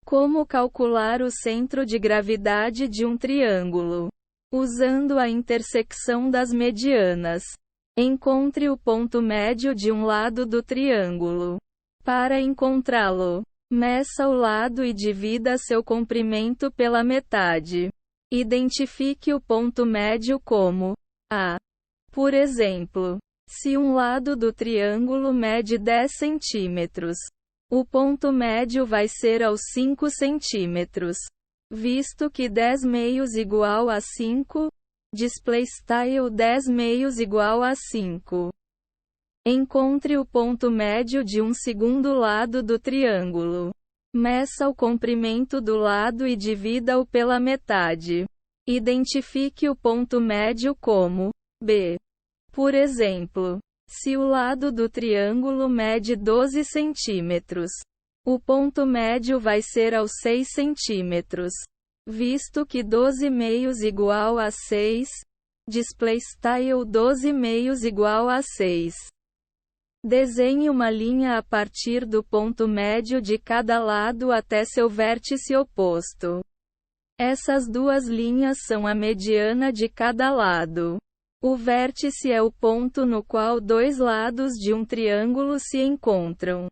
Como calcular o centro de gravidade de um triângulo? Usando a intersecção das medianas. Encontre o ponto médio de um lado do triângulo. Para encontrá-lo, meça o lado e divida seu comprimento pela metade. Identifique o ponto médio como A. Por exemplo, se um lado do triângulo mede 10 centímetros, o ponto médio vai ser aos 5 centímetros. Visto que 10 meios igual a 5, displaystyle 10 meios igual a 5. Encontre o ponto médio de um segundo lado do triângulo. Meça o comprimento do lado e divida-o pela metade. Identifique o ponto médio como B. Por exemplo, se o lado do triângulo mede 12 centímetros, o ponto médio vai ser aos 6 centímetros. Visto que 12 meios igual a 6, displaystyle 12 meios igual a 6. Desenhe uma linha a partir do ponto médio de cada lado até seu vértice oposto. Essas duas linhas são a mediana de cada lado. O vértice é o ponto no qual dois lados de um triângulo se encontram.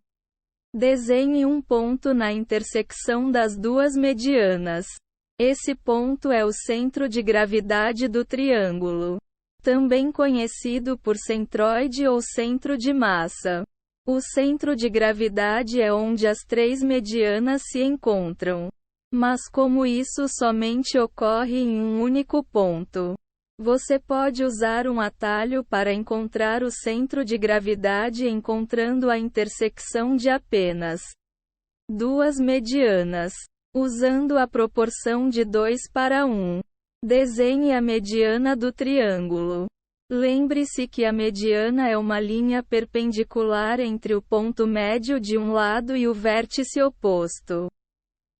Desenhe um ponto na intersecção das duas medianas. Esse ponto é o centro de gravidade do triângulo, também conhecido por centroide ou centro de massa. O centro de gravidade é onde as três medianas se encontram. Mas como isso somente ocorre em um único ponto, você pode usar um atalho para encontrar o centro de gravidade encontrando a intersecção de apenas duas medianas, usando a proporção de 2:1. Desenhe a mediana do triângulo. Lembre-se que a mediana é uma linha perpendicular entre o ponto médio de um lado e o vértice oposto.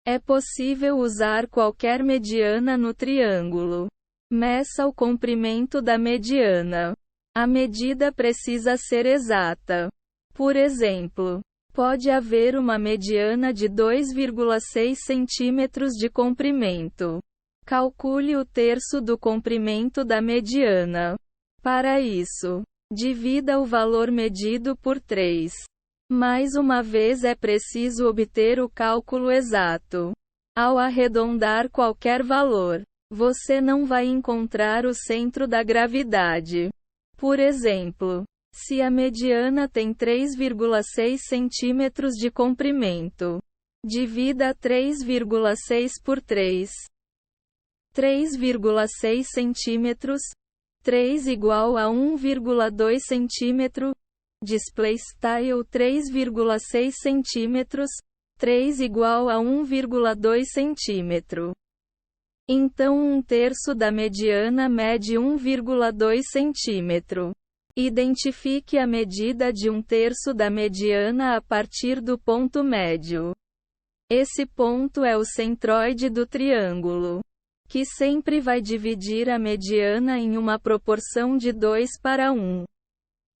É possível usar qualquer mediana no triângulo. Meça o comprimento da mediana. A medida precisa ser exata. Por exemplo, pode haver uma mediana de 2,6 centímetros de comprimento. Calcule o terço do comprimento da mediana. Para isso, divida o valor medido por 3. Mais uma vez é preciso obter o cálculo exato. Ao arredondar qualquer valor, você não vai encontrar o centro da gravidade. Por exemplo, se a mediana tem 3,6 centímetros de comprimento, divida 3,6 por 3. 3,6 centímetros, 3 igual a 1,2 centímetro, displaystyle 3,6 centímetros, 3 igual a 1,2 centímetro. Então um terço da mediana mede 1,2 centímetro. Identifique a medida de um terço da mediana a partir do ponto médio. Esse ponto é o centroide do triângulo, que sempre vai dividir a mediana em uma proporção de 2:1.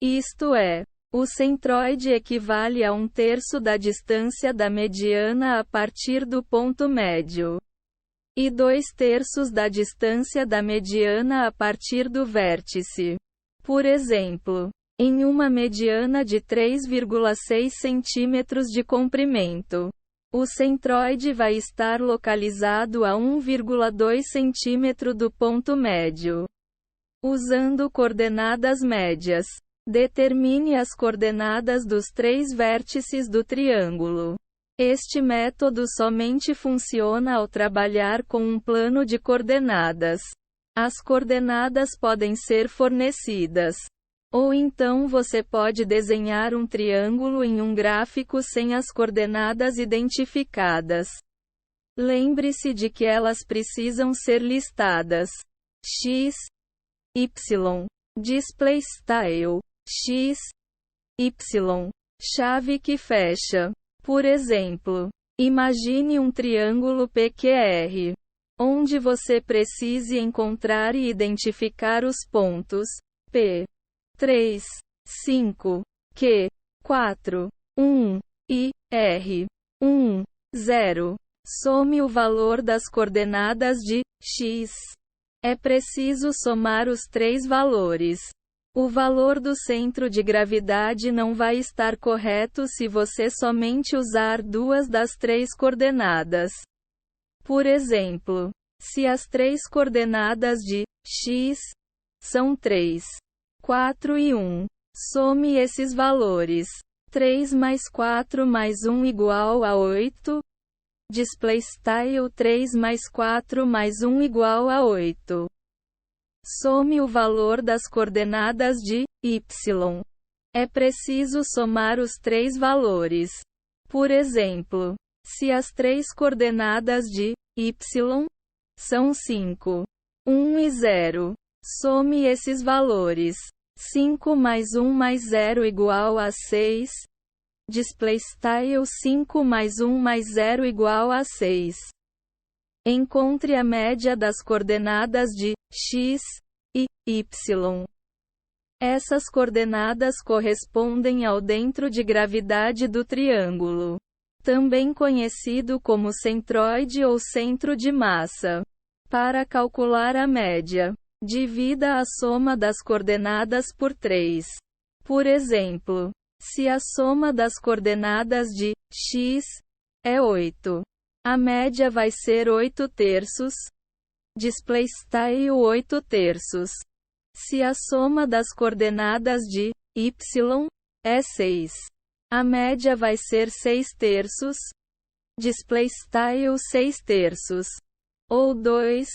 Isto é, o centroide equivale a um terço da distância da mediana a partir do ponto médio, e 2/3 da distância da mediana a partir do vértice. Por exemplo, em uma mediana de 3,6 centímetros de comprimento, o centroide vai estar localizado a 1,2 centímetro do ponto médio. Usando coordenadas médias, determine as coordenadas dos três vértices do triângulo. Este método somente funciona ao trabalhar com um plano de coordenadas. As coordenadas podem ser fornecidas. Ou então você pode desenhar um triângulo em um gráfico sem as coordenadas identificadas. Lembre-se de que elas precisam ser listadas. X, Y, displaystyle, X, Y, chave que fecha. Por exemplo, imagine um triângulo PQR, onde você precise encontrar e identificar os pontos P, 3, 5, Q, 4, 1 e R, 1, 0. Some o valor das coordenadas de x. É preciso somar os três valores. O valor do centro de gravidade não vai estar correto se você somente usar duas das três coordenadas. Por exemplo, se as três coordenadas de x são 3, 4 e 1, some esses valores. 3 mais 4 mais 1 igual a 8. Display style 3 mais 4 mais 1 igual a 8. Some o valor das coordenadas de y. É preciso somar os três valores. Por exemplo, se as três coordenadas de y são 5, 1 e 0, some esses valores. 5 mais 1 mais 0 igual a 6. Display style 5 mais 1 mais 0 igual a 6. Encontre a média das coordenadas de x e y. Essas coordenadas correspondem ao centro de gravidade do triângulo, também conhecido como centroide ou centro de massa. Para calcular a média, divida a soma das coordenadas por 3. Por exemplo, se a soma das coordenadas de x é 8, a média vai ser 8 terços. Display style 8 terços. Se a soma das coordenadas de y é 6, a média vai ser 6 terços. Display style 6 terços. Ou 2.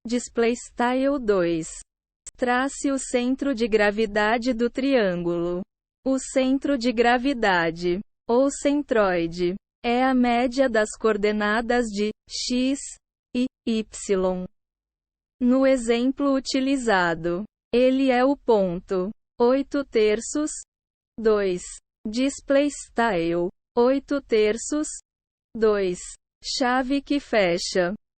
Display style 2. Trace o centro de gravidade do triângulo. O centro de gravidade, ou centroide, é a média das coordenadas de x e y. No exemplo utilizado, ele é o ponto 8 terços, 2. Display style 8 terços, 2. Chave que fecha.